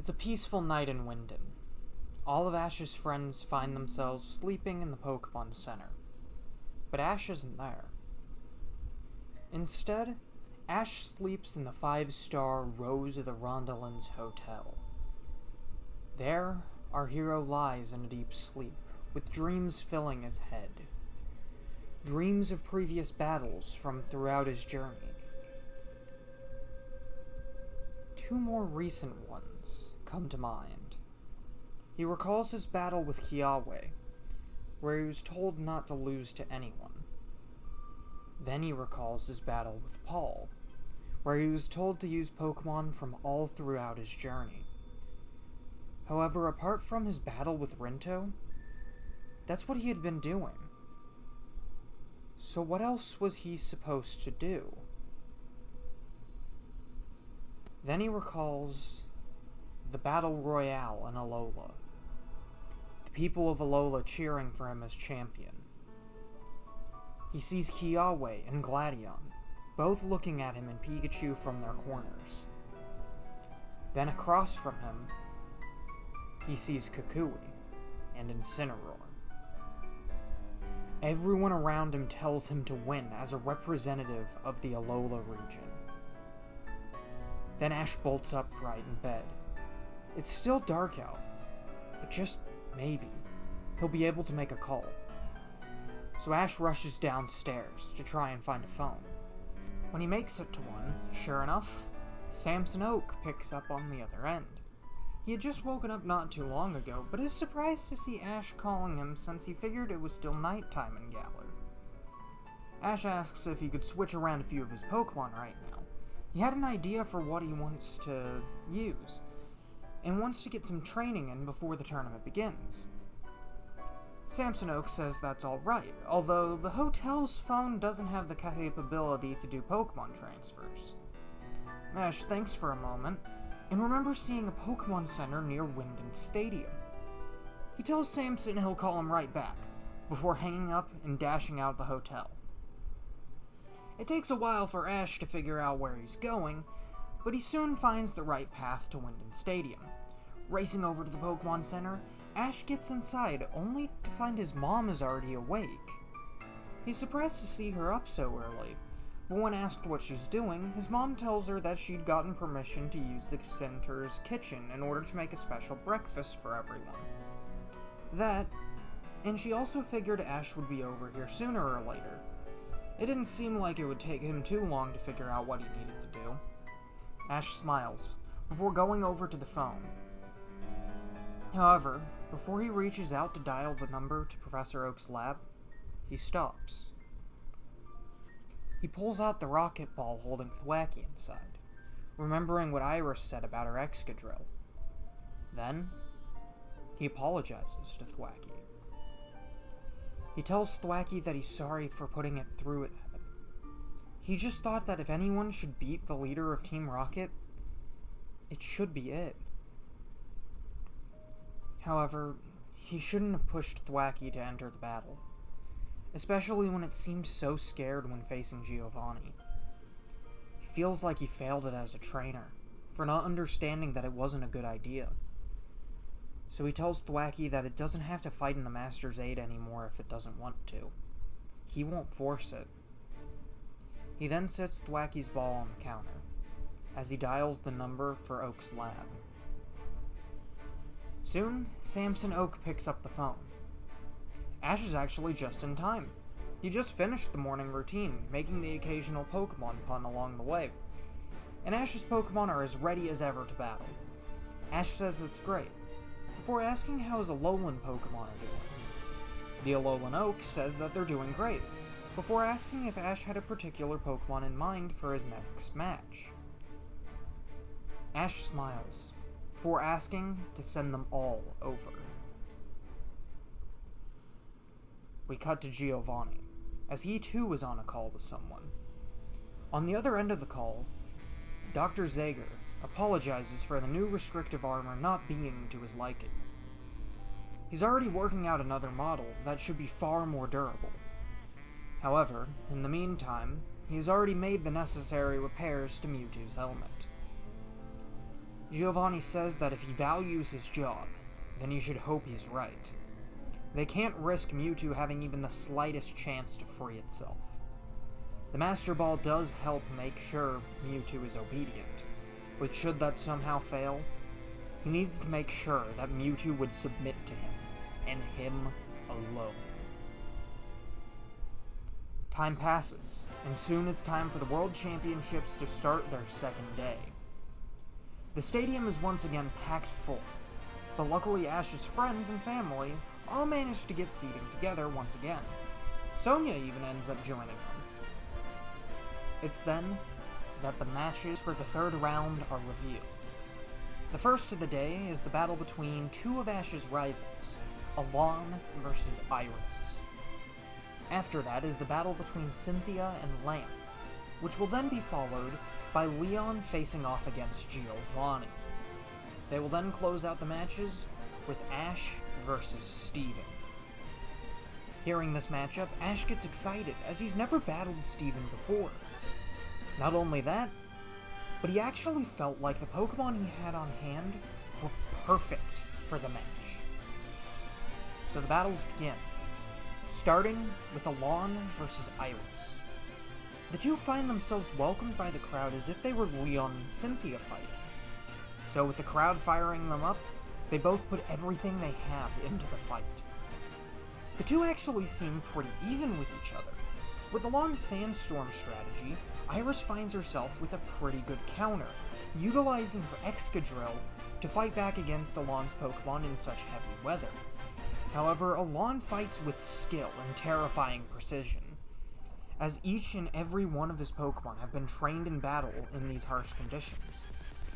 It's a peaceful night in Wyndon. All of Ash's friends find themselves sleeping in the Pokemon Center. But Ash isn't there. Instead, Ash sleeps in the 5-star Rose of the Rondolins Hotel. There, our hero lies in a deep sleep, with dreams filling his head. Dreams of previous battles from throughout his journey. 2 more recent ones come to mind. He recalls his battle with Kiawe, where he was told not to lose to anyone. Then he recalls his battle with Paul, where he was told to use Pokemon from all throughout his journey. However, apart from his battle with Rinto, that's what he had been doing. So what else was he supposed to do? Then he recalls the Battle Royale in Alola. The people of Alola cheering for him as champion. He sees Kiawe and Gladion, both looking at him and Pikachu from their corners. Then across from him, he sees Kukui and Incineroar. Everyone around him tells him to win as a representative of the Alola region. Then Ash bolts upright in bed. It's still dark out, but just maybe, he'll be able to make a call. So Ash rushes downstairs to try and find a phone. When he makes it to one, sure enough, Samson Oak picks up on the other end. He had just woken up not too long ago, but is surprised to see Ash calling him since he figured it was still nighttime in Galar. Ash asks if he could switch around a few of his Pokemon right now. He had an idea for what he wants to use, and wants to get some training in before the tournament begins. Samson Oak says that's alright, although the hotel's phone doesn't have the capability to do Pokemon transfers. Ash thinks for a moment, and remembers seeing a Pokemon Center near Wyndon Stadium. He tells Samson he'll call him right back, before hanging up and dashing out of the hotel. It takes a while for Ash to figure out where he's going, but he soon finds the right path to Wyndon Stadium. Racing over to the Pokemon Center, Ash gets inside only to find his mom is already awake. He's surprised to see her up so early, but when asked what she's doing, his mom tells her that she'd gotten permission to use the center's kitchen in order to make a special breakfast for everyone. That, and she also figured Ash would be over here sooner or later. It didn't seem like it would take him too long to figure out what he needed to do. Ash smiles, before going over to the phone. However, before he reaches out to dial the number to Professor Oak's lab, he stops. He pulls out the rocket ball holding Thwacky inside, remembering what Iris said about her Excadrill. Then, he apologizes to Thwacky. He tells Thwacky that he's sorry for putting it through at him. He just thought that if anyone should beat the leader of Team Rocket, it should be it. However, he shouldn't have pushed Thwacky to enter the battle, especially when it seemed so scared when facing Giovanni. He feels like he failed it as a trainer, for not understanding that it wasn't a good idea. So he tells Thwacky that it doesn't have to fight in the Master's Aid anymore if it doesn't want to. He won't force it. He then sets Thwacky's ball on the counter, as he dials the number for Oak's lab. Soon, Samson Oak picks up the phone. Ash is actually just in time. He just finished the morning routine, making the occasional Pokemon pun along the way. And Ash's Pokemon are as ready as ever to battle. Ash says it's great, before asking how his Alolan Pokemon are doing. The Alolan Oak says that they're doing great, before asking if Ash had a particular Pokemon in mind for his next match. Ash smiles, before asking to send them all over. We cut to Giovanni, as he too is on a call with someone. On the other end of the call, Dr. Zager apologizes for the new restrictive armor not being to his liking. He's already working out another model that should be far more durable. However, in the meantime, he has already made the necessary repairs to Mewtwo's helmet. Giovanni says that if he values his job, then he should hope he's right. They can't risk Mewtwo having even the slightest chance to free itself. The Master Ball does help make sure Mewtwo is obedient, but should that somehow fail, he needs to make sure that Mewtwo would submit to him, and him alone. Time passes, and soon it's time for the World Championships to start their second day. The stadium is once again packed full, but luckily Ash's friends and family all manage to get seating together once again. Sonia even ends up joining them. It's then that the matches for the third round are revealed. The first of the day is the battle between two of Ash's rivals, Alain versus Iris. After that is the battle between Cynthia and Lance, which will then be followed by Leon facing off against Giovanni. They will then close out the matches with Ash versus Steven. Hearing this matchup, Ash gets excited as he's never battled Steven before. Not only that, but he actually felt like the Pokemon he had on hand were perfect for the match. So the battles begin, starting with Alain versus Iris. The two find themselves welcomed by the crowd as if they were Leon and Cynthia fighting. So with the crowd firing them up, they both put everything they have into the fight. The two actually seem pretty even with each other. With Alain's Sandstorm strategy, Iris finds herself with a pretty good counter, utilizing her Excadrill to fight back against Alain's Pokemon in such heavy weather. However, Alain fights with skill and terrifying precision, as each and every one of his Pokemon have been trained in battle in these harsh conditions,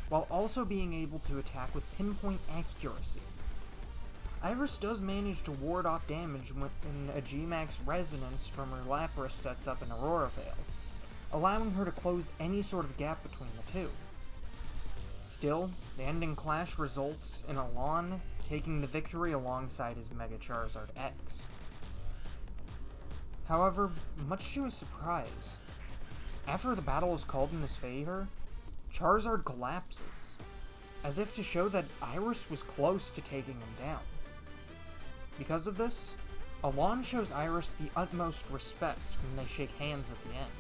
while also being able to attack with pinpoint accuracy. Iris does manage to ward off damage when a G-Max Resonance from her Lapras sets up an Aurora Veil, allowing her to close any sort of gap between the two. Still, the ending clash results in Alain taking the victory alongside his Mega Charizard X. However, much to his surprise, after the battle is called in his favor, Charizard collapses, as if to show that Iris was close to taking him down. Because of this, Alain shows Iris the utmost respect when they shake hands at the end.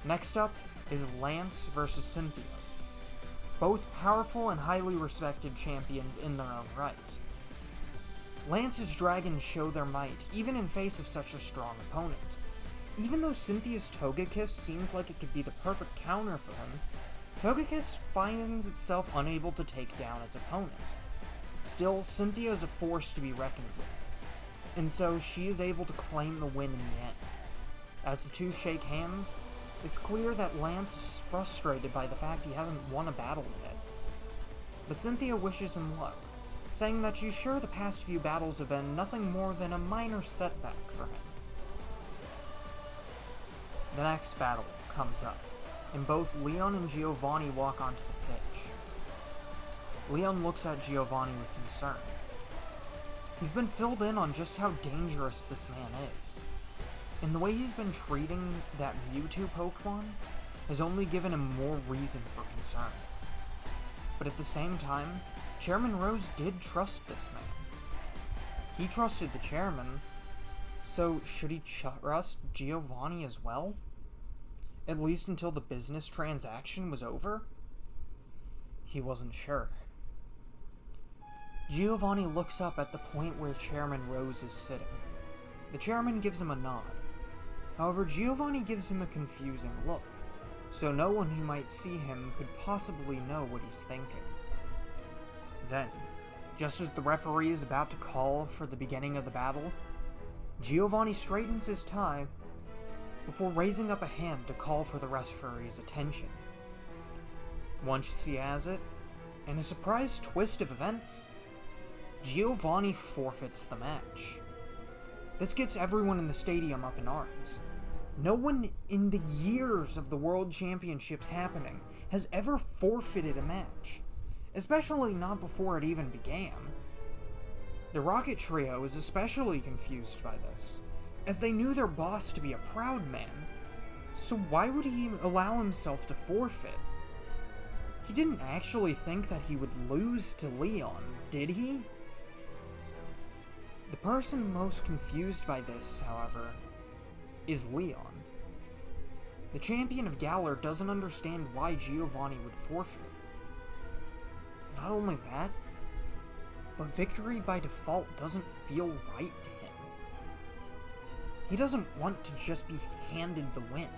Next up is Lance versus Cynthia, both powerful and highly respected champions in their own right. Lance's dragons show their might, even in face of such a strong opponent. Even though Cynthia's Togekiss seems like it could be the perfect counter for him, Togekiss finds itself unable to take down its opponent. Still, Cynthia is a force to be reckoned with, and so she is able to claim the win in the end. As the two shake hands, it's clear that Lance is frustrated by the fact he hasn't won a battle yet. But Cynthia wishes him luck, saying that she's sure the past few battles have been nothing more than a minor setback for him. The next battle comes up, and both Leon and Giovanni walk onto the pitch. Leon looks at Giovanni with concern. He's been filled in on just how dangerous this man is, and the way he's been treating that Mewtwo Pokemon has only given him more reason for concern. But at the same time, Chairman Rose did trust this man. He trusted the chairman, so should he trust Giovanni as well? At least until the business transaction was over? He wasn't sure. Giovanni looks up at the point where Chairman Rose is sitting. The chairman gives him a nod. However, Giovanni gives him a confusing look, so no one who might see him could possibly know what he's thinking. Then, just as the referee is about to call for the beginning of the battle, Giovanni straightens his tie before raising up a hand to call for the referee's attention. Once he has it, in a surprise twist of events, Giovanni forfeits the match. This gets everyone in the stadium up in arms. No one in the years of the World Championships happening has ever forfeited a match, especially not before it even began. The Rocket Trio is especially confused by this, as they knew their boss to be a proud man, so why would he allow himself to forfeit? He didn't actually think that he would lose to Leon, did he? The person most confused by this, however, is Leon. The champion of Galar doesn't understand why Giovanni would forfeit. Not only that, but victory by default doesn't feel right to him. He doesn't want to just be handed the win.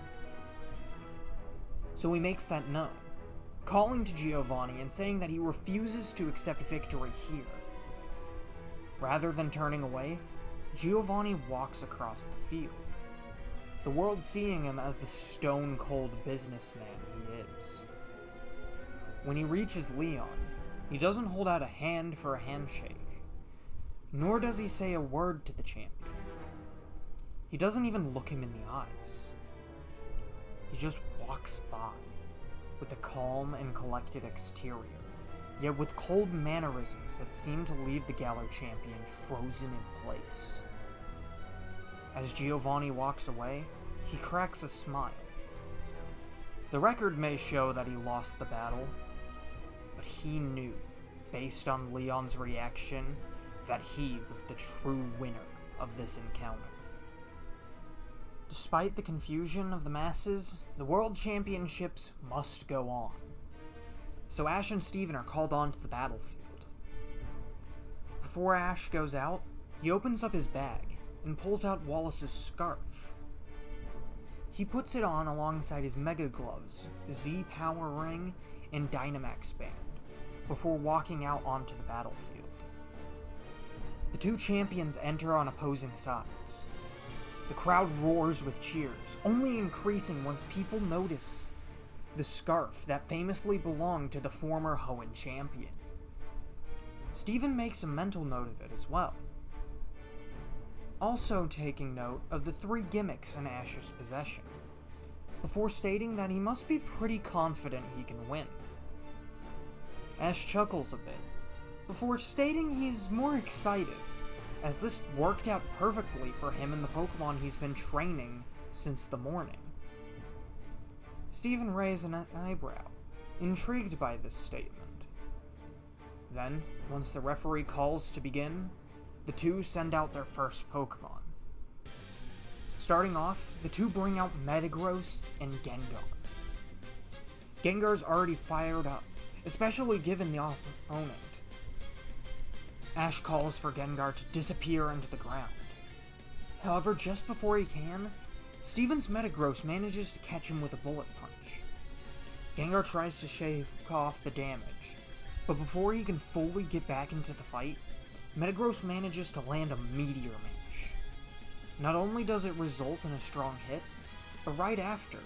So he makes that known, calling to Giovanni and saying that he refuses to accept victory here. Rather than turning away, Giovanni walks across the field, the world seeing him as the stone-cold businessman he is. When he reaches Leon, he doesn't hold out a hand for a handshake, nor does he say a word to the champion. He doesn't even look him in the eyes. He just walks by, with a calm and collected exterior, yet with cold mannerisms that seem to leave the Galar champion frozen in place. As Giovanni walks away, he cracks a smile. The record may show that he lost the battle, but he knew, based on Leon's reaction, that he was the true winner of this encounter. Despite the confusion of the masses, the World Championships must go on. So Ash and Steven are called onto the battlefield. Before Ash goes out, he opens up his bag and pulls out Wallace's scarf. He puts it on alongside his Mega Gloves, Z Power Ring, and Dynamax Band, before walking out onto the battlefield. The two champions enter on opposing sides. The crowd roars with cheers, only increasing once people notice the scarf that famously belonged to the former Hoenn champion. Steven makes a mental note of it as well, also taking note of the 3 gimmicks in Ash's possession, before stating that he must be pretty confident he can win. Ash chuckles a bit, before stating he's more excited, as this worked out perfectly for him and the Pokemon he's been training since the morning. Steven raised an eyebrow, intrigued by this statement. Then, once the referee calls to begin, the two send out their first Pokemon. Starting off, the two bring out Metagross and Gengar. Gengar's already fired up, especially given the opponent. Ash calls for Gengar to disappear into the ground. However, just before he can, Steven's Metagross manages to catch him with a bullet punch. Gengar tries to shave off the damage, but before he can fully get back into the fight, Metagross manages to land a Meteor Mash. Not only does it result in a strong hit, but right after,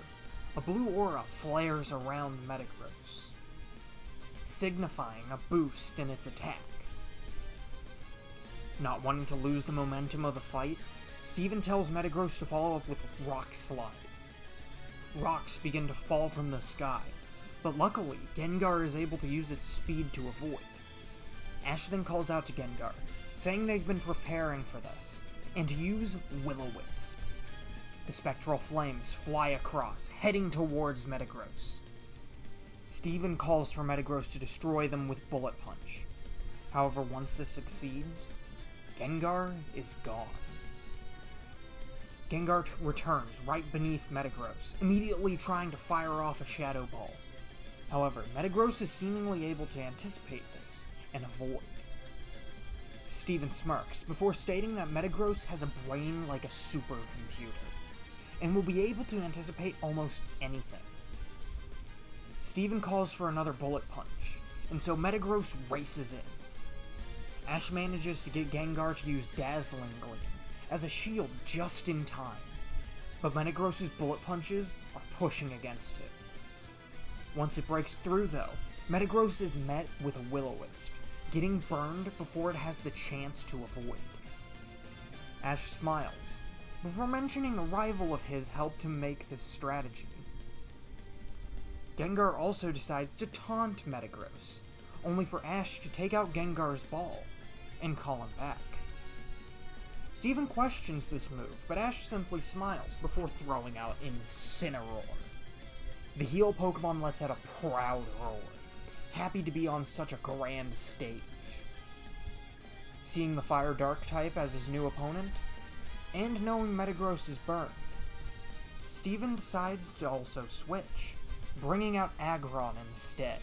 a blue aura flares around Metagross, signifying a boost in its attack. Not wanting to lose the momentum of the fight, Steven tells Metagross to follow up with Rock Slide. Rocks begin to fall from the sky, but luckily, Gengar is able to use its speed to avoid. Ash then calls out to Gengar, saying they've been preparing for this, and to use Will-O-Wisp. The spectral flames fly across, heading towards Metagross. Steven calls for Metagross to destroy them with Bullet Punch. However, once this succeeds, Gengar is gone. Gengar returns right beneath Metagross, immediately trying to fire off a Shadow Ball. However, Metagross is seemingly able to anticipate this and avoid. Steven smirks before stating that Metagross has a brain like a supercomputer, and will be able to anticipate almost anything. Steven calls for another Bullet Punch, and so Metagross races in. Ash manages to get Gengar to use Dazzling Gleam as a shield just in time, but Metagross's Bullet Punches are pushing against it. Once it breaks through though, Metagross is met with a Will-O-Wisp, getting burned before it has the chance to avoid. Ash smiles, before mentioning a rival of his helped him make this strategy. Gengar also decides to taunt Metagross, only for Ash to take out Gengar's ball and call him back. Steven questions this move, but Ash simply smiles before throwing out Incineroar. The heel Pokemon lets out a proud roar, happy to be on such a grand stage. Seeing the Fire Dark type as his new opponent, and knowing Metagross is burned, Steven decides to also switch, bringing out Aggron instead.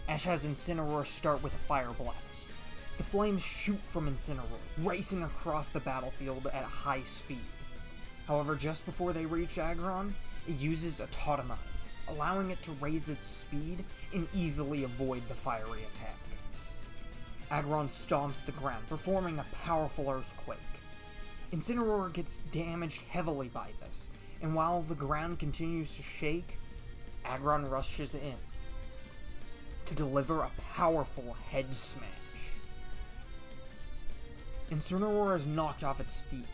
Ash has Incineroar start with a Fire Blast. The flames shoot from Incineroar, racing across the battlefield at a high speed. However, just before they reach Aggron, it uses a Tauntaumize, allowing it to raise its speed and easily avoid the fiery attack. Aggron stomps the ground, performing a powerful earthquake. Incineroar gets damaged heavily by this, and while the ground continues to shake, Aggron rushes in to deliver a powerful head smash. Incineroar is knocked off its feet.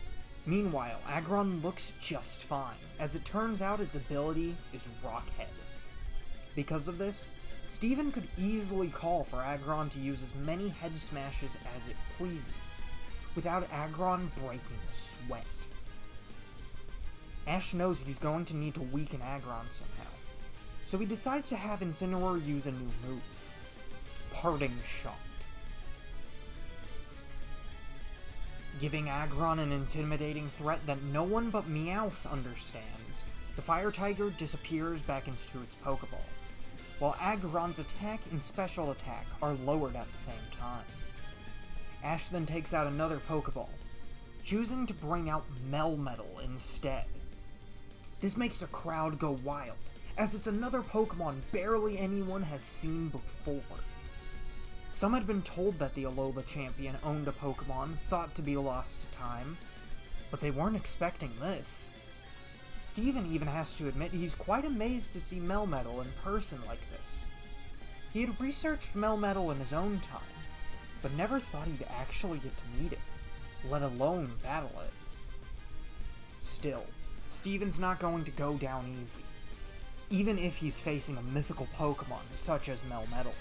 Meanwhile, Aggron looks just fine, as it turns out its ability is Rock Head. Because of this, Steven could easily call for Aggron to use as many head smashes as it pleases, without Aggron breaking a sweat. Ash knows he's going to need to weaken Aggron somehow, so he decides to have Incineroar use a new move, Parting Shot. Giving Aggron an intimidating threat that no one but Meowth understands, the Fire Tiger disappears back into its Pokeball, while Aggron's attack and special attack are lowered at the same time. Ash then takes out another Pokeball, choosing to bring out Melmetal instead. This makes the crowd go wild, as it's another Pokemon barely anyone has seen before. Some had been told that the Alola champion owned a Pokemon thought to be lost to time, but they weren't expecting this. Steven even has to admit he's quite amazed to see Melmetal in person like this. He had researched Melmetal in his own time, but never thought he'd actually get to meet it, let alone battle it. Still, Steven's not going to go down easy, even if he's facing a mythical Pokemon such as Melmetal.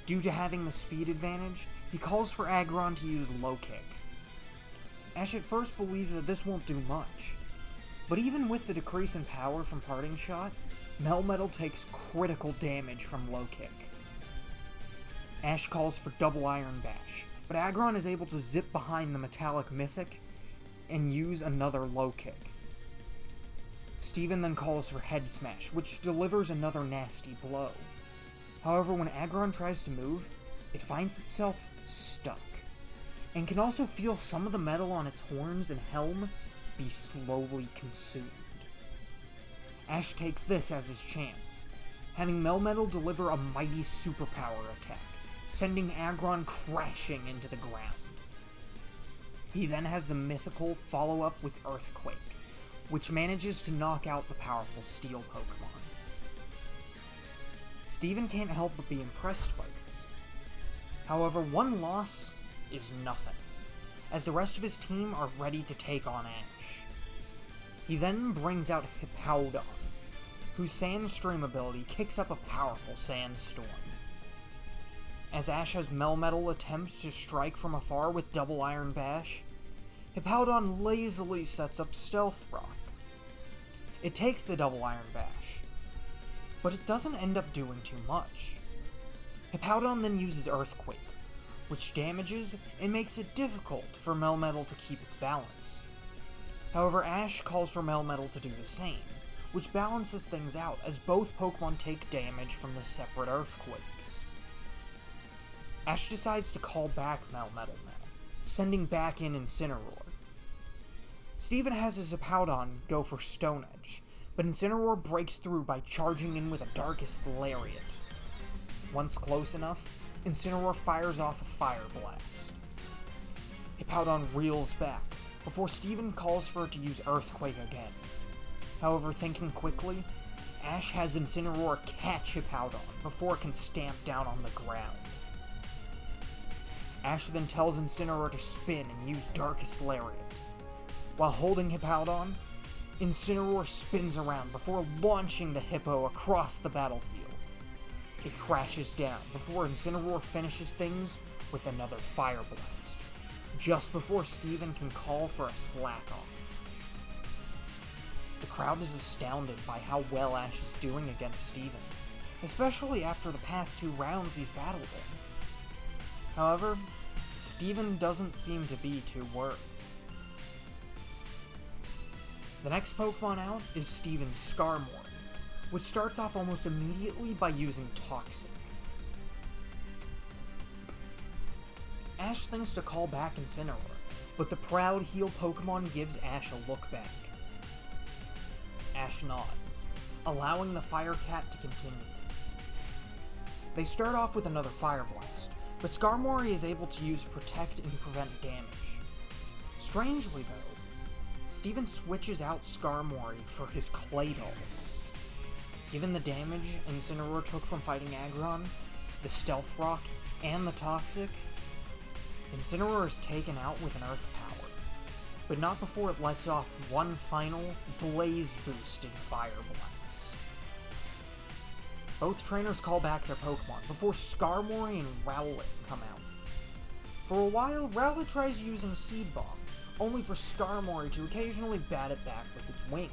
Due to having the speed advantage, he calls for Aggron to use Low Kick. Ash at first believes that this won't do much, but even with the decrease in power from Parting Shot, Melmetal takes critical damage from Low Kick. Ash calls for Double Iron Bash, but Aggron is able to zip behind the Metallic Mythic and use another Low Kick. Steven then calls for Head Smash, which delivers another nasty blow. However, when Aggron tries to move, it finds itself stuck, and can also feel some of the metal on its horns and helm be slowly consumed. Ash takes this as his chance, having Melmetal deliver a mighty superpower attack, sending Aggron crashing into the ground. He then has the mythical follow up with Earthquake, which manages to knock out the powerful Steel Pokemon. Steven can't help but be impressed by this. However, one loss is nothing, as the rest of his team are ready to take on Ash. He then brings out Hippowdon, whose Sandstream ability kicks up a powerful sandstorm. As Ash has Melmetal attempt to strike from afar with Double Iron Bash, Hippowdon lazily sets up Stealth Rock. It takes the Double Iron Bash, but it doesn't end up doing too much. Hippowdon then uses Earthquake, which damages and makes it difficult for Melmetal to keep its balance. However, Ash calls for Melmetal to do the same, which balances things out as both Pokemon take damage from the separate Earthquakes. Ash decides to call back Melmetal now, sending back in Incineroar. Steven has his Hippowdon go for Stone Edge, but Incineroar breaks through by charging in with a Darkest Lariat. Once close enough, Incineroar fires off a Fire Blast. Hippowdon reels back, before Steven calls for it to use Earthquake again. However, thinking quickly, Ash has Incineroar catch Hippowdon before it can stamp down on the ground. Ash then tells Incineroar to spin and use Darkest Lariat. While holding Hippowdon, Incineroar spins around before launching the Hippo across the battlefield. It crashes down before Incineroar finishes things with another Fire Blast, just before Steven can call for a slack-off. The crowd is astounded by how well Ash is doing against Steven, especially after the past 2 rounds he's battled in. However, Steven doesn't seem to be too worried. The next Pokemon out is Steven's Skarmory, which starts off almost immediately by using Toxic. Ash thinks to call back Incineroar, but the proud heel Pokemon gives Ash a look back. Ash nods, allowing the Fire Cat to continue. They start off with another Fire Blast, but Skarmory is able to use Protect and prevent damage. Strangely though, Steven switches out Skarmory for his Claydol. Given the damage Incineroar took from fighting Aggron, the Stealth Rock, and the Toxic, Incineroar is taken out with an Earth Power, but not before it lets off one final, blaze-boosted Fire Blast. Both trainers call back their Pokemon before Skarmory and Rowlet come out. For a while, Rowlet tries using Seed Bomb, only for Skarmory to occasionally bat it back with its wings.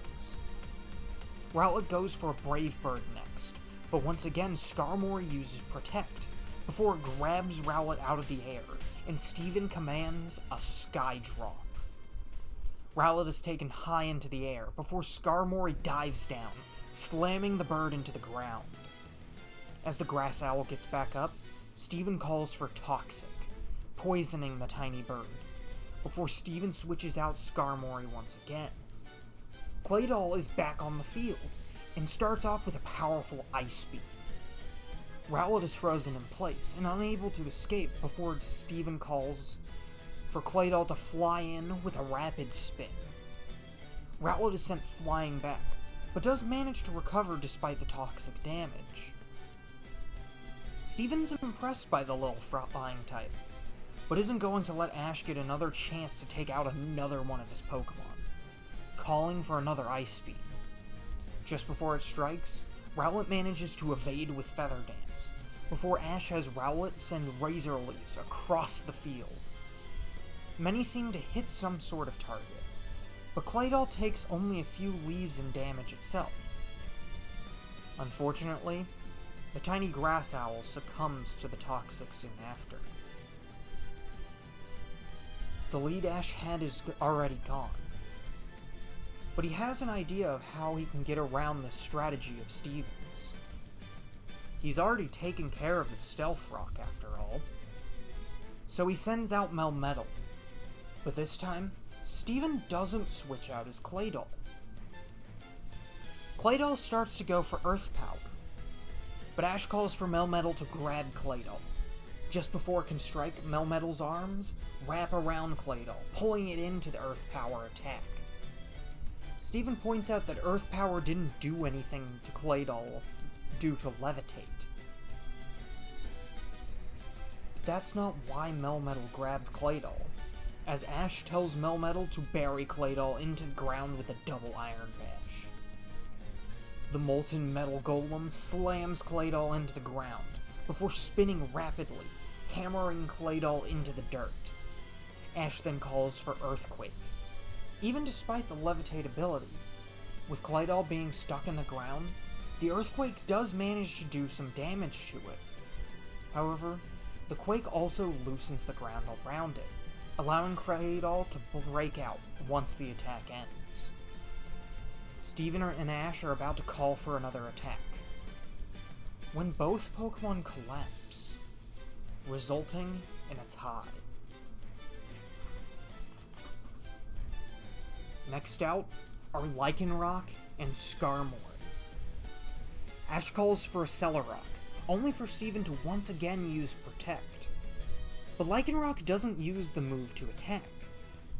Rowlet goes for a Brave Bird next, but once again Skarmory uses Protect, before it grabs Rowlet out of the air, and Steven commands a Sky Drop. Rowlet is taken high into the air, before Skarmory dives down, slamming the bird into the ground. As the Grass Owl gets back up, Steven calls for Toxic, poisoning the tiny bird, before Steven switches out Skarmory once again. Claydol is back on the field, and starts off with a powerful Ice Beam. Rowlet is frozen in place and unable to escape before Steven calls for Claydol to fly in with a Rapid Spin. Rowlet is sent flying back, but does manage to recover despite the toxic damage. Steven's impressed by the little flying type, but isn't going to let Ash get another chance to take out another one of his Pokemon, calling for another Ice Beam. Just before it strikes, Rowlet manages to evade with Feather Dance, before Ash has Rowlet send Razor Leaves across the field. Many seem to hit some sort of target, but Claydol takes only a few leaves and damage itself. Unfortunately, the tiny Grass Owl succumbs to the Toxic soon after. The lead Ash had is already gone, but he has an idea of how he can get around the strategy of Steven's. He's already taken care of the Stealth Rock after all, so he sends out Melmetal, but this time, Steven doesn't switch out his Claydol. Claydol starts to go for Earth Power, but Ash calls for Melmetal to grab Claydol. Just before it can strike, Melmetal's arms wrap around Claydol, pulling it into the Earth Power attack. Steven points out that Earth Power didn't do anything to Claydol due to Levitate. But that's not why Melmetal grabbed Claydol, as Ash tells Melmetal to bury Claydol into the ground with a double Iron Bash. The Molten Metal Golem slams Claydol into the ground, before spinning rapidly, hammering Claydol into the dirt. Ash then calls for Earthquake. Even despite the Levitate ability, with Claydol being stuck in the ground, the Earthquake does manage to do some damage to it. However, the Quake also loosens the ground around it, allowing Claydol to break out once the attack ends. Steven and Ash are about to call for another attack, when both Pokemon collapse, resulting in a tie. Next out are Lycanroc and Skarmory. Ash calls for a Cellurock, only for Steven to once again use Protect. But Lycanroc doesn't use the move to attack.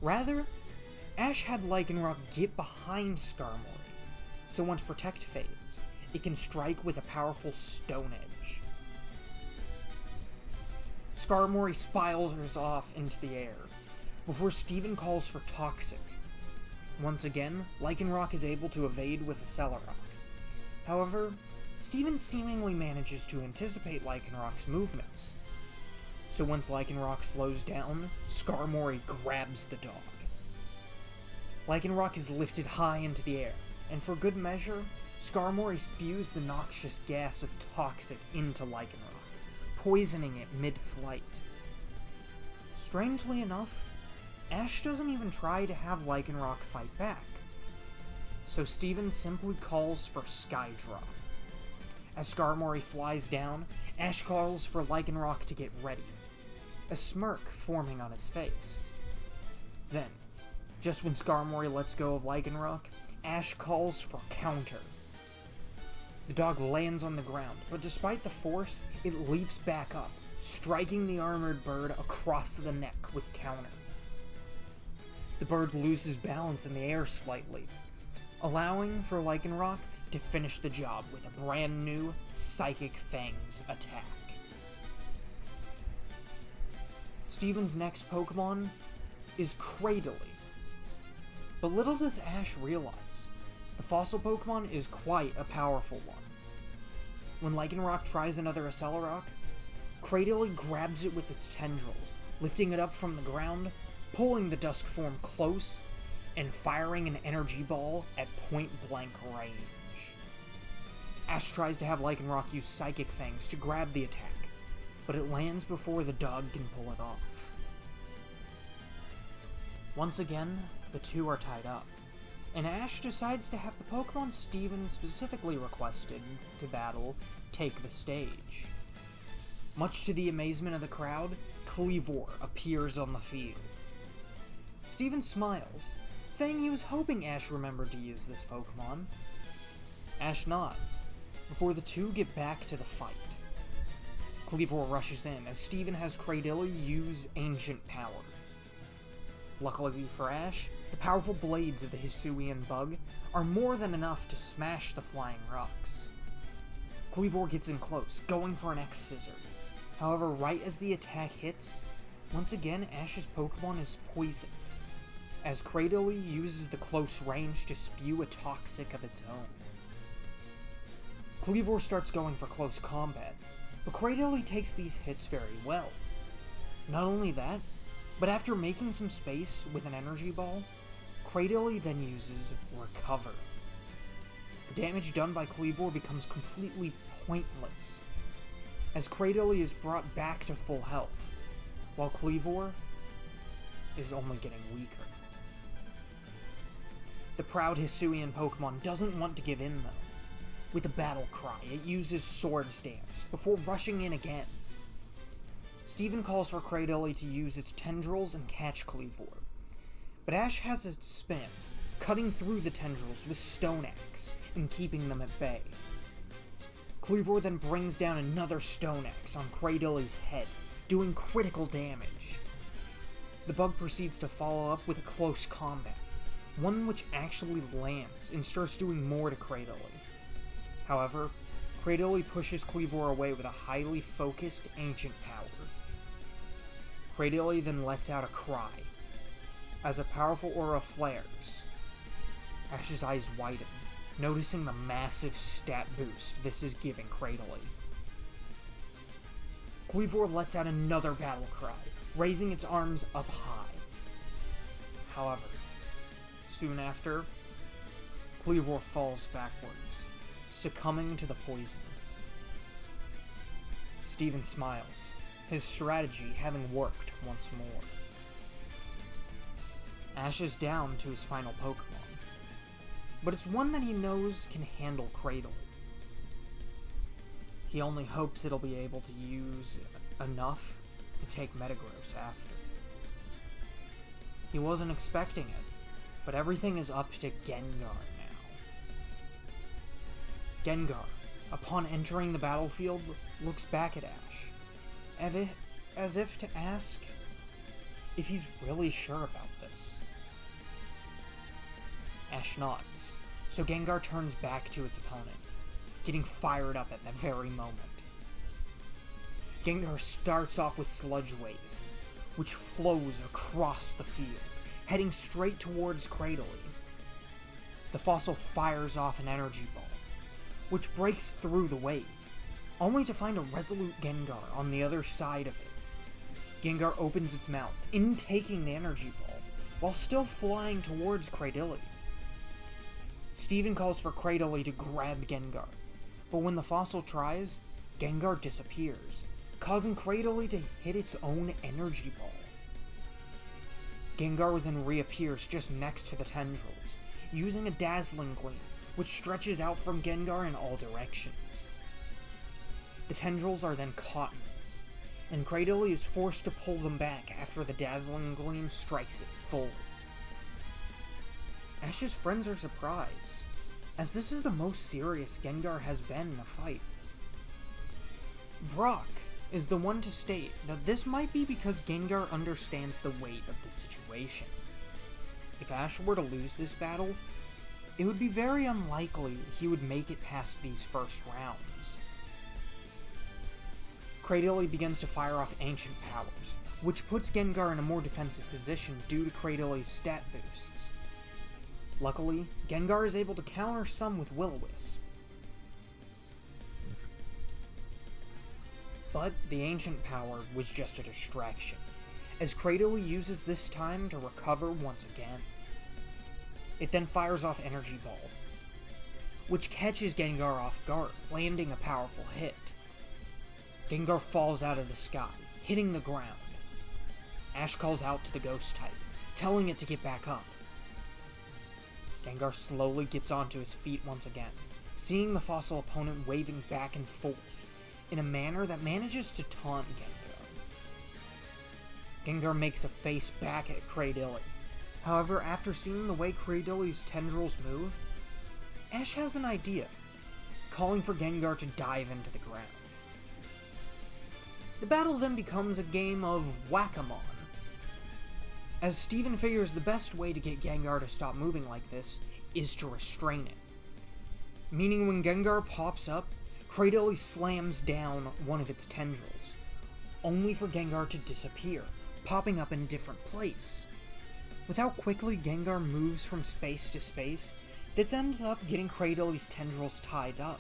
Rather, Ash had Lycanroc get behind Skarmory, so once Protect fades, it can strike with a powerful Stone Edge. Skarmory spirals off into the air, before Steven calls for Toxic. Once again, Lycanroc is able to evade with a Cellurock. However, Steven seemingly manages to anticipate Lycanroc's movements. So once Lycanroc slows down, Skarmory grabs the dog. Lycanroc is lifted high into the air, and for good measure, Skarmory spews the noxious gas of Toxic into Lycanroc, poisoning it mid-flight. Strangely enough, Ash doesn't even try to have Lycanroc fight back, so Steven simply calls for Skydrop. As Skarmory flies down, Ash calls for Lycanroc to get ready, a smirk forming on his face. Then, just when Skarmory lets go of Lycanroc, Ash calls for counter. The dog lands on the ground, but despite the force, it leaps back up, striking the armored bird across the neck with counter. The bird loses balance in the air slightly, allowing for Lycanroc to finish the job with a brand new Psychic Fangs attack. Steven's next Pokemon is Cradily. But little does Ash realize, the fossil Pokemon is quite a powerful one. When Lycanroc tries another Accelerock, Cradily grabs it with its tendrils, lifting it up from the ground, pulling the dusk form close, and firing an energy ball at point-blank range. Ash tries to have Lycanroc use Psychic Fangs to grab the attack, but it lands before the dog can pull it off. Once again, the two are tied up, and Ash decides to have the Pokemon Steven specifically requested to battle take the stage. Much to the amazement of the crowd, Kleavor appears on the field. Steven smiles, saying he was hoping Ash remembered to use this Pokemon. Ash nods, before the two get back to the fight. Kleavor rushes in as Steven has Cradily use Ancient Power. Luckily for Ash, the powerful blades of the Hisuian bug are more than enough to smash the flying rocks. Kleavor gets in close, going for an X-Scissor. However, right as the attack hits, once again Ash's Pokemon is poisoned, as Cradily uses the close range to spew a Toxic of its own. Kleavor starts going for close combat, but Cradily takes these hits very well. Not only that, but after making some space with an energy ball, Cradily then uses Recover. The damage done by Kleavor becomes completely pointless, as Cradily is brought back to full health, while Kleavor is only getting weaker. The proud Hisuian Pokemon doesn't want to give in though. With a battle cry, it uses Swords Dance, before rushing in again. Steven calls for Cradily to use its tendrils and catch Kleavor, but Ash has its spin, cutting through the tendrils with Stone Axe and keeping them at bay. Kleavor then brings down another Stone Axe on Cradily's head, doing critical damage. The bug proceeds to follow up with a close combat, one which actually lands and starts doing more to Cradily. However, Cradily pushes Kleavor away with a highly focused Ancient Power. Cradily then lets out a cry, as a powerful aura flares. Ash's eyes widen, noticing the massive stat boost this is giving Cradily. Kleavor lets out another battle cry, raising its arms up high. However, soon after, Kleavor falls backwards, succumbing to the poison. Steven smiles, his strategy having worked once more. Ash is down to his final Pokemon, but it's one that he knows can handle Cradily. He only hopes it'll be able to use enough to take Metagross after. He wasn't expecting it, but everything is up to Gengar now. Gengar, upon entering the battlefield, looks back at Ash, as if to ask if he's really sure about this. Ash nods, so Gengar turns back to its opponent, getting fired up at that very moment. Gengar starts off with Sludge Wave, which flows across the field, heading straight towards Cradily. The fossil fires off an energy ball, which breaks through the wave, only to find a resolute Gengar on the other side of it. Gengar opens its mouth, intaking the energy ball, while still flying towards Cradily. Steven calls for Cradily to grab Gengar, but when the fossil tries, Gengar disappears, causing Cradily to hit its own energy ball. Gengar then reappears just next to the tendrils, using a dazzling gleam, which stretches out from Gengar in all directions. The tendrils are then caught in this, and Cradily is forced to pull them back after the dazzling gleam strikes it full. Ash's friends are surprised, as this is the most serious Gengar has been in a fight. Brock is the one to state that this might be because Gengar understands the weight of the situation. If Ash were to lose this battle, it would be very unlikely he would make it past these first rounds. Cradily begins to fire off ancient powers, which puts Gengar in a more defensive position due to Crady's stat boosts. Luckily, Gengar is able to counter some with Will-O-Wisp. But the ancient power was just a distraction, as Cradily uses this time to recover once again. It then fires off Energy Ball, which catches Gengar off guard, landing a powerful hit. Gengar falls out of the sky, hitting the ground. Ash calls out to the Ghost type, telling it to get back up. Gengar slowly gets onto his feet once again, seeing the fossil opponent waving back and forth in a manner that manages to taunt Gengar. Gengar makes a face back at Cradily. However, after seeing the way Crady's tendrils move, Ash has an idea, calling for Gengar to dive into the ground. The battle then becomes a game of whack-a-mole, as Steven figures the best way to get Gengar to stop moving like this is to restrain it. Meaning when Gengar pops up, Cradily slams down one of its tendrils, only for Gengar to disappear, popping up in a different place. With how quickly Gengar moves from space to space, this ends up getting Crady's tendrils tied up,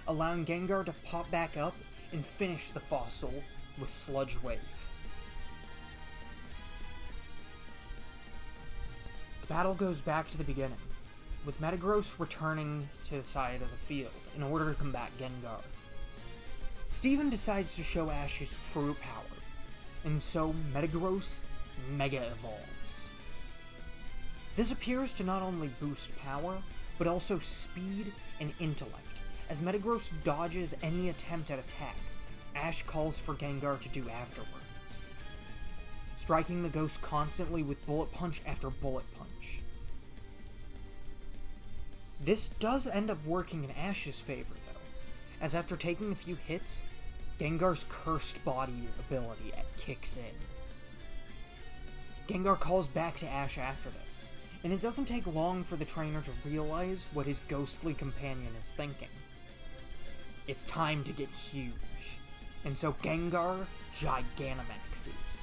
allowing Gengar to pop back up and finish the fossil with Sludge Wave. The battle goes back to the beginning, with Metagross returning to the side of the field in order to combat Gengar. Steven decides to show Ash his true power, and so Metagross Mega Evolves. This appears to not only boost power, but also speed and intellect, as Metagross dodges any attempt at attack Ash calls for Gengar to do afterwards, striking the ghost constantly with bullet punch after bullet punch. This does end up working in Ash's favor though, as after taking a few hits, Gengar's cursed body ability kicks in. Gengar calls back to Ash after this, and it doesn't take long for the trainer to realize what his ghostly companion is thinking. It's time to get huge, and so Gengar Gigantamaxes.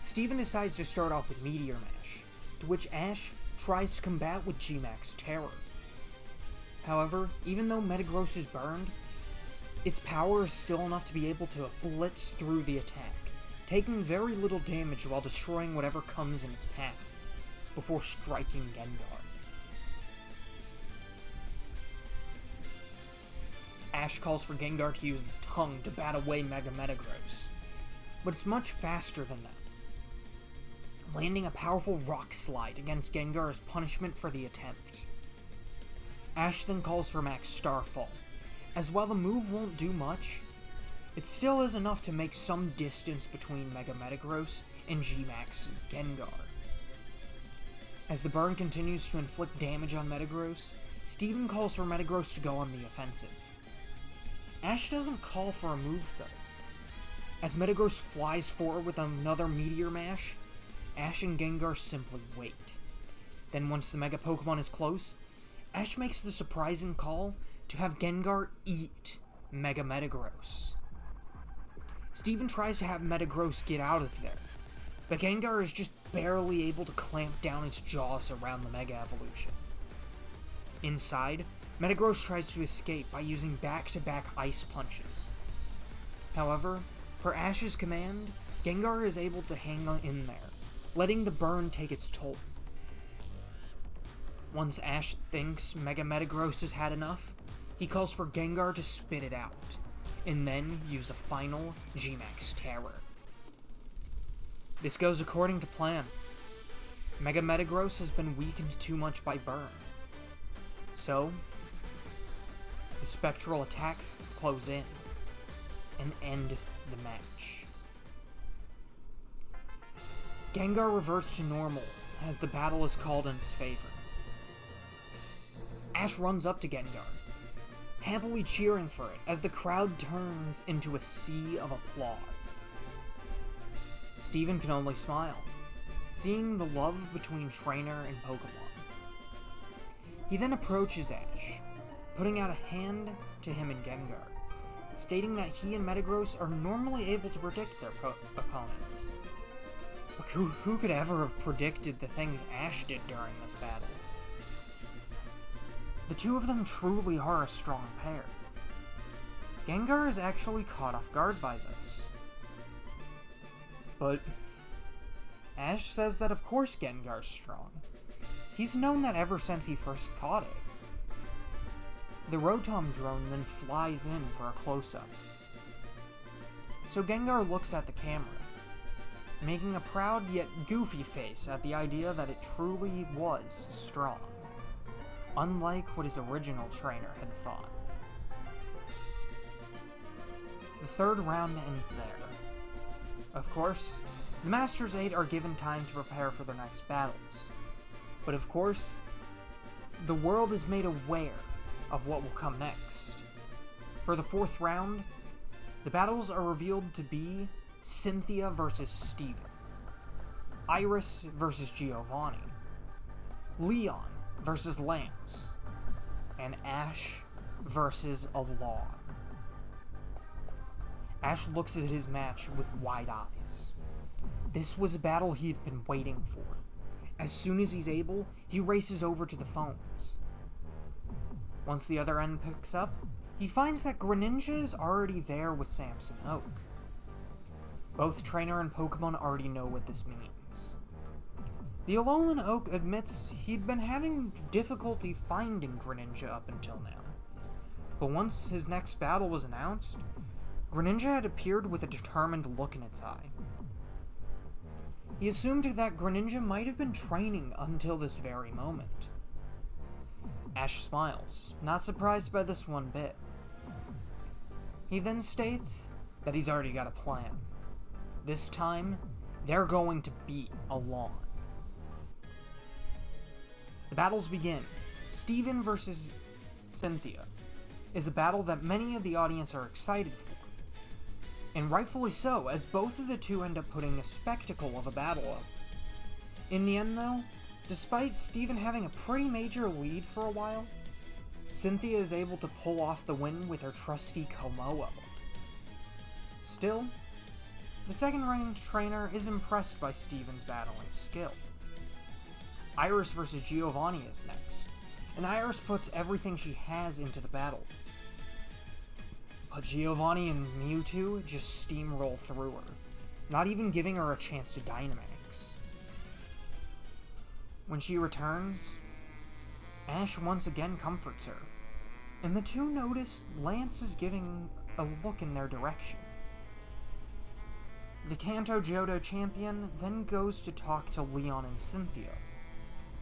Steven decides to start off with Meteor Mash, to which Ash tries to combat with G-Max Terror. However, even though Metagross is burned, its power is still enough to be able to blitz through the attack, taking very little damage while destroying whatever comes in its path, before striking Gengar. Ash calls for Gengar to use his tongue to bat away Mega Metagross, but it's much faster than that, landing a powerful Rock Slide against Gengar as punishment for the attempt. Ash then calls for Max Starfall, as while the move won't do much, it still is enough to make some distance between Mega Metagross and G-Max Gengar. As the burn continues to inflict damage on Metagross, Steven calls for Metagross to go on the offensive. Ash doesn't call for a move though. As Metagross flies forward with another Meteor Mash, Ash and Gengar simply wait. Then once the Mega Pokemon is close, Ash makes the surprising call to have Gengar eat Mega Metagross. Steven tries to have Metagross get out of there, but Gengar is just barely able to clamp down its jaws around the Mega Evolution. Inside, Metagross tries to escape by using back-to-back Ice Punches. However, per Ash's command, Gengar is able to hang in there, letting the burn take its toll. Once Ash thinks Mega Metagross has had enough, he calls for Gengar to spit it out, and then use a final G-Max Terror. This goes according to plan. Mega Metagross has been weakened too much by burn. So, the spectral attacks close in and end the match. Gengar reverts to normal as the battle is called in his favor. Ash runs up to Gengar, happily cheering for it as the crowd turns into a sea of applause. Steven can only smile, seeing the love between trainer and Pokemon. He then approaches Ash, putting out a hand to him and Gengar, stating that he and Metagross are normally able to predict their opponents. But who could ever have predicted the things Ash did during this battle? The two of them truly are a strong pair. Gengar is actually caught off guard by this. But Ash says that of course Gengar's strong. He's known that ever since he first caught it. The Rotom drone then flies in for a close-up. So Gengar looks at the camera, making a proud yet goofy face at the idea that it truly was strong, unlike what his original trainer had thought. The third round ends there. Of course, the Masters 8 are given time to prepare for their next battles. But of course, the world is made aware of what will come next. For the fourth round, the battles are revealed to be Cynthia versus Steven, Iris versus Giovanni, Leon versus Lance, and Ash versus Alain. Ash looks at his match with wide eyes. This was a battle he had been waiting for. As soon as he's able, he races over to the phones. Once the other end picks up, he finds that Greninja is already there with Samson Oak. Both trainer and Pokemon already know what this means. The Alolan Oak admits he'd been having difficulty finding Greninja up until now. But once his next battle was announced, Greninja had appeared with a determined look in its eye. He assumed that Greninja might have been training until this very moment. Ash smiles, not surprised by this one bit. He then states that he's already got a plan. This time, they're going to beat Alain. The battles begin. Steven versus Cynthia is a battle that many of the audience are excited for. And rightfully so, as both of the two end up putting a spectacle of a battle up. In the end though, despite Steven having a pretty major lead for a while, Cynthia is able to pull off the win with her trusty Komodo. Still, the second-ranked trainer is impressed by Steven's battling skill. Iris versus Giovanni is next, and Iris puts everything she has into the battle. But Giovanni and Mewtwo just steamroll through her, not even giving her a chance to Dynamax. When she returns, Ash once again comforts her, and the two notice Lance is giving a look in their direction. The Kanto Johto champion then goes to talk to Leon and Cynthia,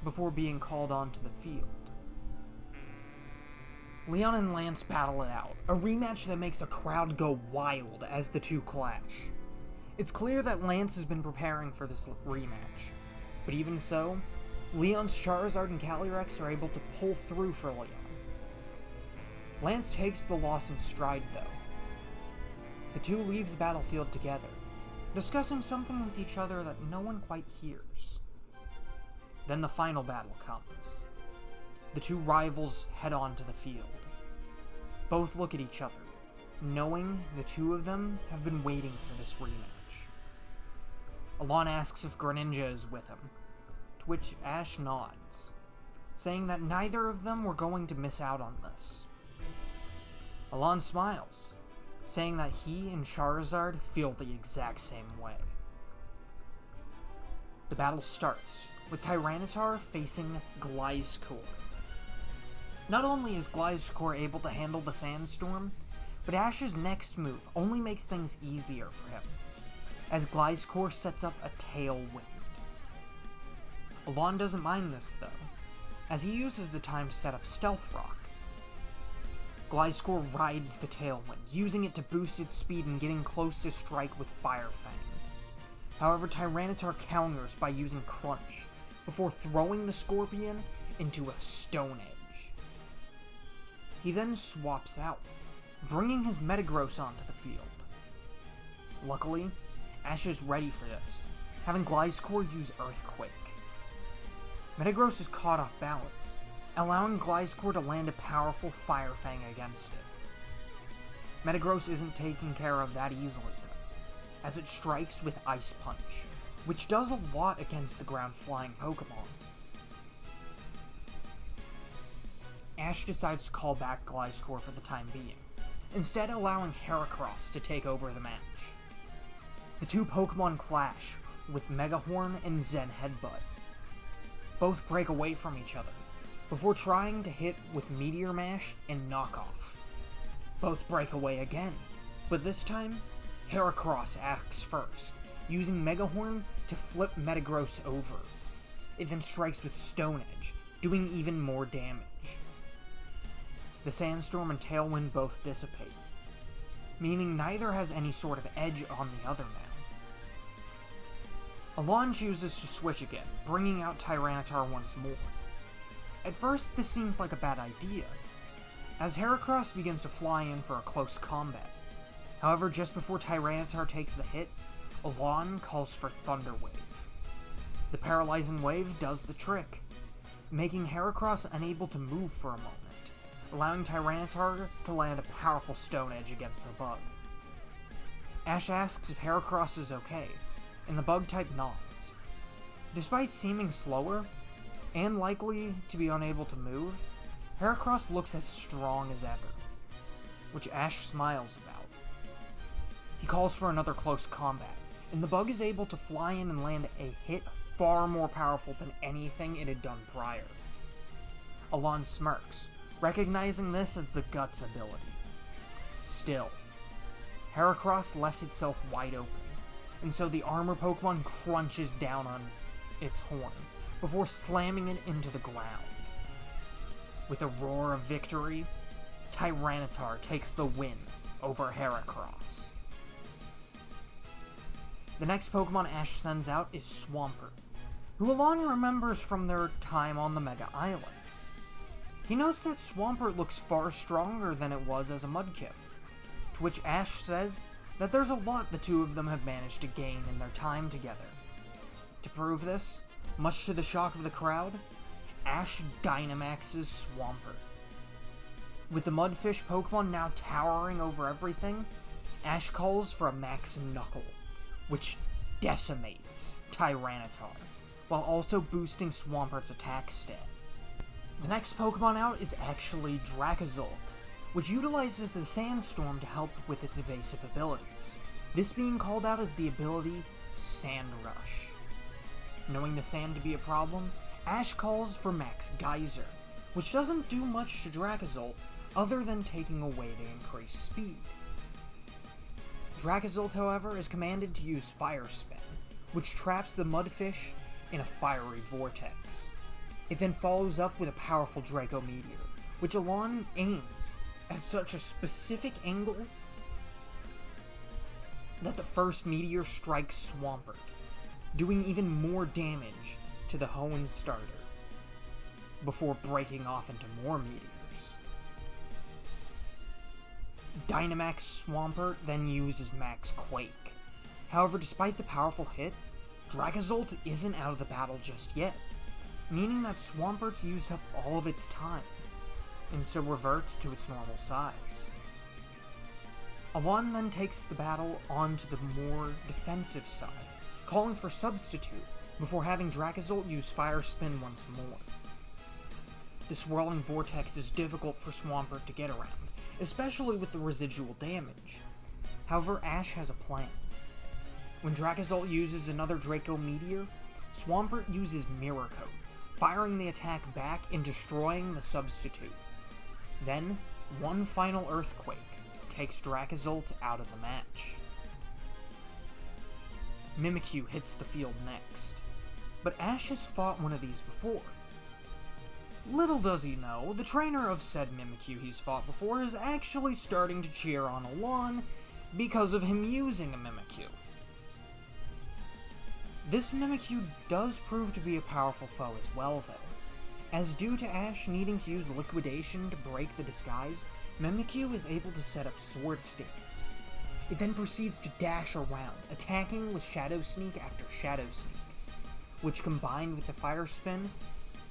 before being called onto the field. Leon and Lance battle it out, a rematch that makes the crowd go wild as the two clash. It's clear that Lance has been preparing for this rematch, but even so, Leon's Charizard and Calyrex are able to pull through for Leon. Lance takes the loss in stride though. The two leave the battlefield together, discussing something with each other that no one quite hears. Then the final battle comes. The two rivals head on to the field. Both look at each other, knowing the two of them have been waiting for this rematch. Alain asks if Greninja is with him, to which Ash nods, saying that neither of them were going to miss out on this. Alain smiles, saying that he and Charizard feel the exact same way. The battle starts, with Tyranitar facing Gliscor. Not only is Gliscor able to handle the Sandstorm, but Ash's next move only makes things easier for him, as Gliscor sets up a Tailwind. Alain doesn't mind this though, as he uses the time to set up Stealth Rock. Gliscor rides the Tailwind, using it to boost its speed and getting close to strike with Fire Fang. However, Tyranitar counters by using Crunch, before throwing the Scorpion into a Stone Edge. He then swaps out, bringing his Metagross onto the field. Luckily, Ash is ready for this, having Gliscor use Earthquake. Metagross is caught off balance, allowing Gliscor to land a powerful Fire Fang against it. Metagross isn't taken care of that easily though, as it strikes with Ice Punch, which does a lot against the ground-flying Pokemon. Ash decides to call back Gliscor for the time being, instead allowing Heracross to take over the match. The two Pokemon clash with Megahorn and Zen Headbutt. Both break away from each other, before trying to hit with Meteor Mash and Knockoff. Both break away again, but this time, Heracross acts first, using Megahorn to flip Metagross over. It then strikes with Stone Edge, doing even more damage. The Sandstorm and Tailwind both dissipate, meaning neither has any sort of edge on the other now. Alain chooses to switch again, bringing out Tyranitar once more. At first, this seems like a bad idea, as Heracross begins to fly in for a close combat. However, just before Tyranitar takes the hit, Alain calls for Thunder Wave. The Paralyzing Wave does the trick, making Heracross unable to move for a moment, allowing Tyranitar to land a powerful Stone Edge against the bug. Ash asks if Heracross is okay, and the bug type nods. Despite seeming slower, and likely to be unable to move, Heracross looks as strong as ever, which Ash smiles about. He calls for another close combat, and the bug is able to fly in and land a hit far more powerful than anything it had done prior. Alain smirks, recognizing this as the Guts ability. Still, Heracross left itself wide open, and so the armor Pokemon crunches down on its horn, before slamming it into the ground. With a roar of victory, Tyranitar takes the win over Heracross. The next Pokemon Ash sends out is Swampert, who Alain remembers from their time on the Mega Island. He notes that Swampert looks far stronger than it was as a Mudkip, to which Ash says that there's a lot the two of them have managed to gain in their time together. To prove this, much to the shock of the crowd, Ash Dynamaxes Swampert. With the Mudfish Pokemon now towering over everything, Ash calls for a Max Knuckle, which decimates Tyranitar, while also boosting Swampert's attack stat. The next Pokemon out is actually Dracozolt, which utilizes the Sandstorm to help with its evasive abilities, this being called out as the ability Sand Rush. Knowing the sand to be a problem, Ash calls for Max Geyser, which doesn't do much to Dracozolt other than taking away the increased speed. Dracozolt, however, is commanded to use Fire Spin, which traps the Mudfish in a fiery vortex. It then follows up with a powerful Draco Meteor, which Alain aims at such a specific angle that the first meteor strikes Swampert, doing even more damage to the Hoenn starter, before breaking off into more meteors. Dynamax Swampert then uses Max Quake. However, despite the powerful hit, Dracozolt isn't out of the battle just yet, meaning that Swampert's used up all of its time, and so reverts to its normal size. Alain then takes the battle onto the more defensive side, calling for Substitute, before having Dracozolt use Fire Spin once more. The swirling vortex is difficult for Swampert to get around, especially with the residual damage. However, Ash has a plan. When Dracozolt uses another Draco Meteor, Swampert uses Mirror Coat, firing the attack back and destroying the substitute. Then, one final Earthquake takes Dracozolt out of the match. Mimikyu hits the field next, but Ash has fought one of these before. Little does he know, the trainer of said Mimikyu he's fought before is actually starting to cheer on Alain because of him using a Mimikyu. This Mimikyu does prove to be a powerful foe as well, though, as due to Ash needing to use Liquidation to break the disguise, Mimikyu is able to set up Sword Stance. It then proceeds to dash around, attacking with Shadow Sneak after Shadow Sneak, which combined with the Fire Spin,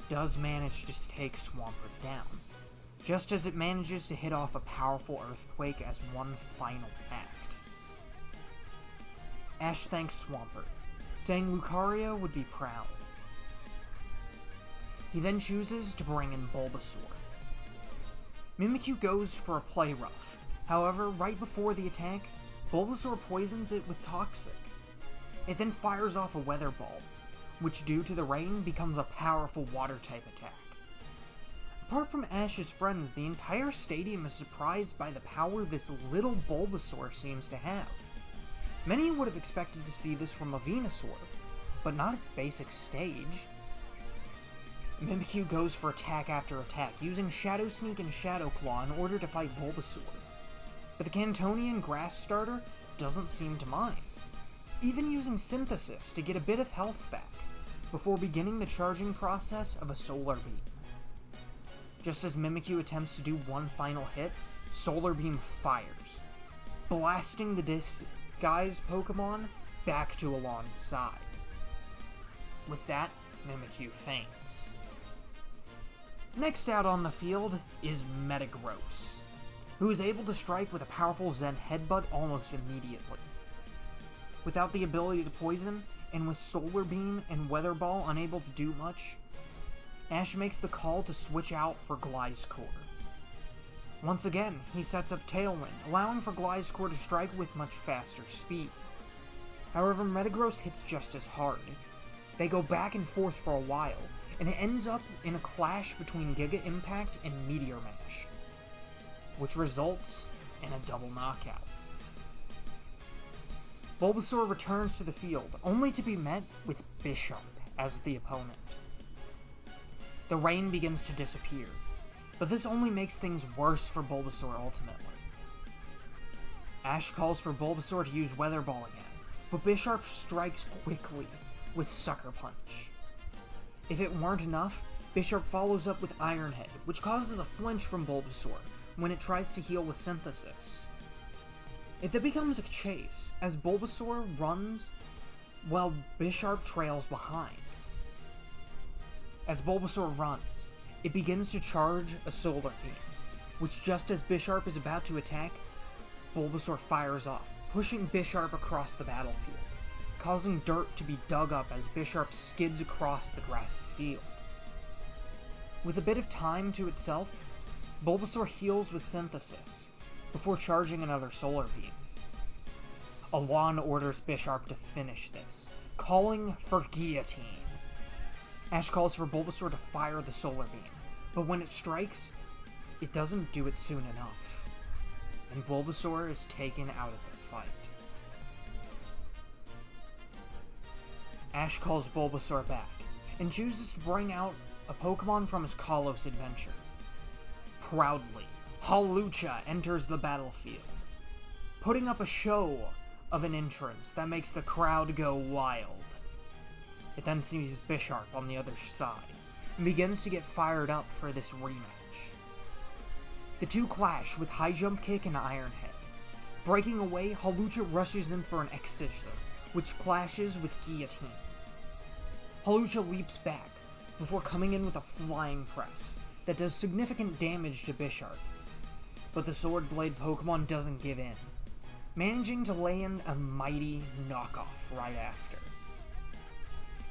does manage to take Swampert down, just as it manages to hit off a powerful Earthquake as one final act. Ash thanks Swampert, saying Lucario would be proud. He then chooses to bring in Bulbasaur. Mimikyu goes for a play rough, however, right before the attack, Bulbasaur poisons it with Toxic. It then fires off a Weather Ball, which due to the rain becomes a powerful Water-type attack. Apart from Ash's friends, the entire stadium is surprised by the power this little Bulbasaur seems to have. Many would have expected to see this from a Venusaur, but not its basic stage. Mimikyu goes for attack after attack, using Shadow Sneak and Shadow Claw in order to fight Bulbasaur. But the Cantonian Grass Starter doesn't seem to mind, even using Synthesis to get a bit of health back, before beginning the charging process of a Solar Beam. Just as Mimikyu attempts to do one final hit, Solar Beam fires, blasting the disguised Pokemon back to Alain's side. With that, Mimikyu faints. Next out on the field is Metagross, who is able to strike with a powerful Zen Headbutt almost immediately. Without the ability to poison, and with Solar Beam and Weather Ball unable to do much, Ash makes the call to switch out for Gliscor. Once again, he sets up Tailwind, allowing for Gliscor to strike with much faster speed. However, Metagross hits just as hard. They go back and forth for a while, and it ends up in a clash between Giga Impact and Meteor Mash, which results in a double knockout. Bulbasaur returns to the field, only to be met with Bisharp as the opponent. The rain begins to disappear, but this only makes things worse for Bulbasaur ultimately. Ash calls for Bulbasaur to use Weather Ball again, but Bisharp strikes quickly with Sucker Punch. If it weren't enough, Bisharp follows up with Iron Head, which causes a flinch from Bulbasaur when it tries to heal with Synthesis. It then becomes a chase, as Bulbasaur runs while Bisharp trails behind. As Bulbasaur runs, it begins to charge a Solar Beam, which just as Bisharp is about to attack, Bulbasaur fires off, pushing Bisharp across the battlefield, causing dirt to be dug up as Bisharp skids across the grassy field. With a bit of time to itself, Bulbasaur heals with Synthesis, before charging another Solar Beam. Alain orders Bisharp to finish this, calling for Guillotine. Ash calls for Bulbasaur to fire the Solar Beam, but when it strikes, it doesn't do it soon enough, and Bulbasaur is taken out of the fight. Ash calls Bulbasaur back, and chooses to bring out a Pokemon from his Kalos adventure. Proudly, Hawlucha enters the battlefield, putting up a show of an entrance that makes the crowd go wild. It then sees Bisharp on the other side, and begins to get fired up for this rematch. The two clash with High Jump Kick and Iron Head. Breaking away, Hawlucha rushes in for an X-Scissor, which clashes with Guillotine. Hawlucha leaps back, before coming in with a Flying Press that does significant damage to Bisharp. But the Sword Blade Pokemon doesn't give in, managing to land a mighty knockoff right after.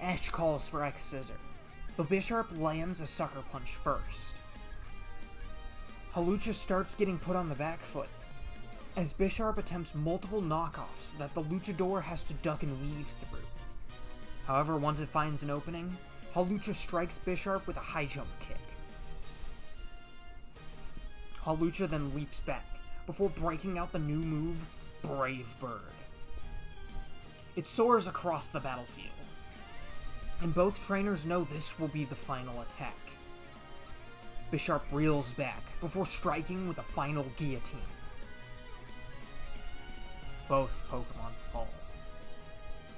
Ash calls for X-Scissor, but Bisharp lands a Sucker Punch first. Hawlucha starts getting put on the back foot, as Bisharp attempts multiple knockoffs that the Luchador has to duck and weave through. However, once it finds an opening, Hawlucha strikes Bisharp with a high jump kick. Hawlucha then leaps back, before breaking out the new move, Brave Bird. It soars across the battlefield, and both trainers know this will be the final attack. Bisharp reels back, before striking with a final guillotine. Both Pokemon fall.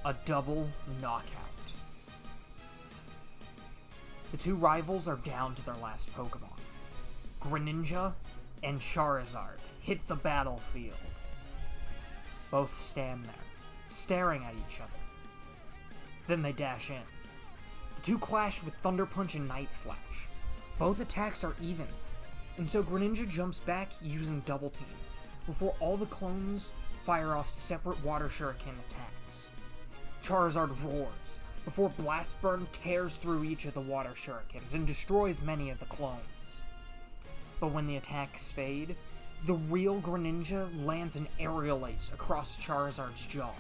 A double knockout. The two rivals are down to their last Pokemon. Greninja and Charizard hit the battlefield. Both stand there, staring at each other. Then they dash in. The two clash with Thunder Punch and Night Slash. Both attacks are even, and so Greninja jumps back using Double Team, before all the clones fire off separate Water Shuriken attacks. Charizard roars, before Blast Burn tears through each of the Water Shurikens and destroys many of the clones. But when the attacks fade, the real Greninja lands an Aerial Ace across Charizard's jaw.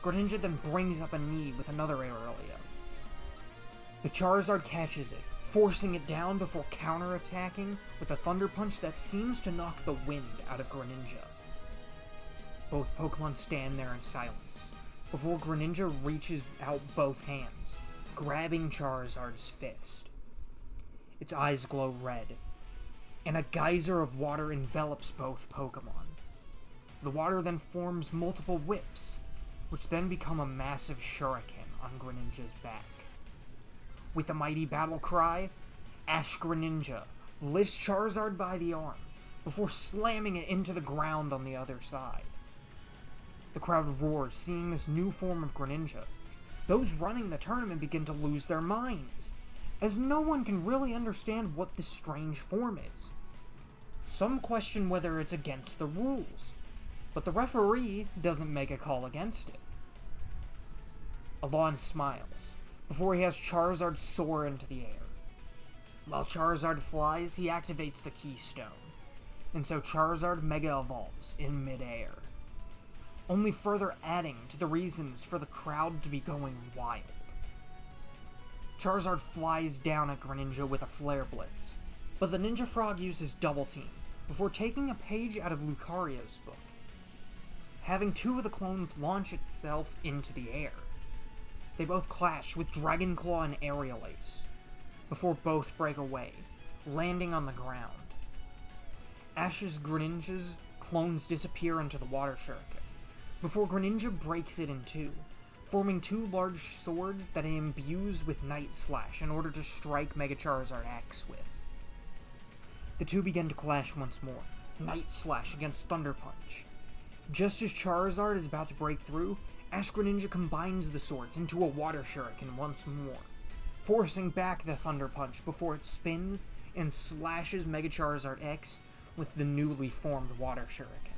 Greninja then brings up a knee with another Aerial Ace. The Charizard catches it, forcing it down before counter-attacking with a Thunder Punch that seems to knock the wind out of Greninja. Both Pokemon stand there in silence, before Greninja reaches out both hands, grabbing Charizard's fist. Its eyes glow red, and a geyser of water envelops both Pokemon. The water then forms multiple whips, which then become a massive shuriken on Greninja's back. With a mighty battle cry, Ash Greninja lifts Charizard by the arm, before slamming it into the ground on the other side. The crowd roars, seeing this new form of Greninja. Those running the tournament begin to lose their minds, as no one can really understand what this strange form is. Some question whether it's against the rules, but the referee doesn't make a call against it. Alain smiles, before he has Charizard soar into the air. While Charizard flies, he activates the Keystone, and so Charizard Mega Evolves in mid-air, only further adding to the reasons for the crowd to be going wild. Charizard flies down at Greninja with a Flare Blitz, but the Ninja Frog uses Double Team before taking a page out of Lucario's book, having two of the clones launch itself into the air. They both clash with Dragon Claw and Aerial Ace, before both break away, landing on the ground. Ash's Greninja's clones disappear into the Water Shuriken, before Greninja breaks it in two, forming two large swords that it imbues with Night Slash in order to strike Mega Charizard X with. The two begin to clash once more, Night Slash against Thunder Punch. Just as Charizard is about to break through, Ash Greninja combines the swords into a Water Shuriken once more, forcing back the Thunder Punch before it spins and slashes Mega Charizard X with the newly formed Water Shuriken.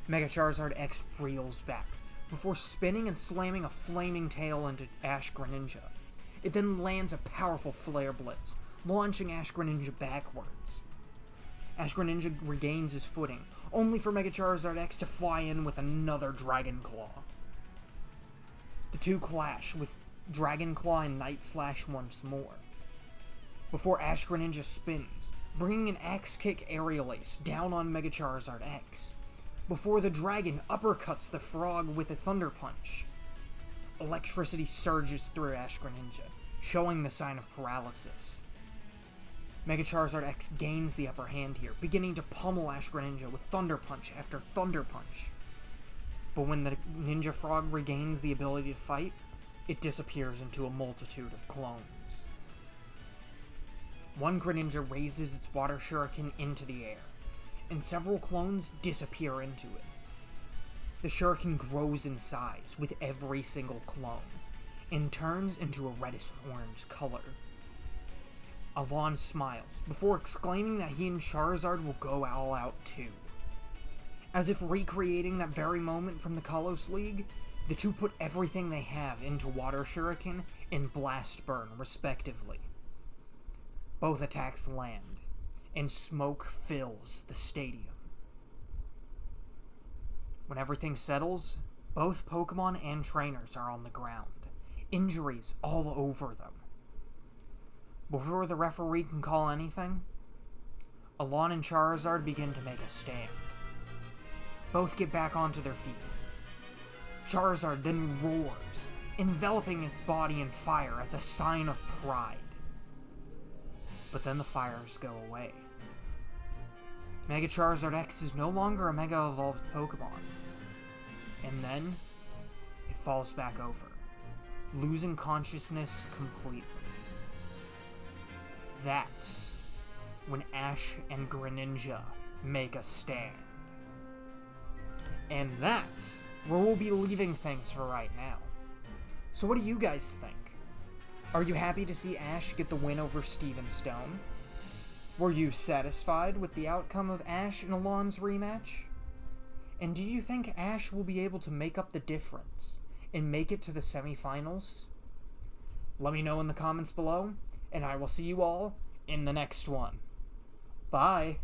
Mega Charizard X reels back, before spinning and slamming a flaming tail into Ash Greninja. It then lands a powerful Flare Blitz, launching Ash Greninja backwards. Ash Greninja regains his footing, only for Mega Charizard X to fly in with another Dragon Claw. The two clash with Dragon Claw and Night Slash once more, before Ash Greninja spins, bringing an X-Kick Aerial Ace down on Mega Charizard X, before the dragon uppercuts the frog with a Thunder Punch. Electricity surges through Ash Greninja, showing the sign of paralysis. Mega Charizard X gains the upper hand here, beginning to pummel Ash Greninja with Thunder Punch after Thunder Punch. But when the Ninja Frog regains the ability to fight, it disappears into a multitude of clones. One Greninja raises its Water Shuriken into the air, and several clones disappear into it. The Shuriken grows in size with every single clone, and turns into a reddish-orange color. Alain smiles, before exclaiming that he and Charizard will go all out too. As if recreating that very moment from the Kalos League, the two put everything they have into Water Shuriken and Blast Burn, respectively. Both attacks land, and smoke fills the stadium. When everything settles, both Pokemon and trainers are on the ground, injuries all over them. Before the referee can call anything, Alain and Charizard begin to make a stand. Both get back onto their feet. Charizard then roars, enveloping its body in fire as a sign of pride. But then the fires go away. Mega Charizard X is no longer a Mega Evolved Pokemon. And then, it falls back over, losing consciousness completely. That's when Ash and Greninja make a stand. And that's where we'll be leaving things for right now. So what do you guys think? Are you happy to see Ash get the win over Steven Stone? Were you satisfied with the outcome of Ash and Alain's rematch? And do you think Ash will be able to make up the difference and make it to the semifinals? Let me know in the comments below, and I will see you all in the next one. Bye!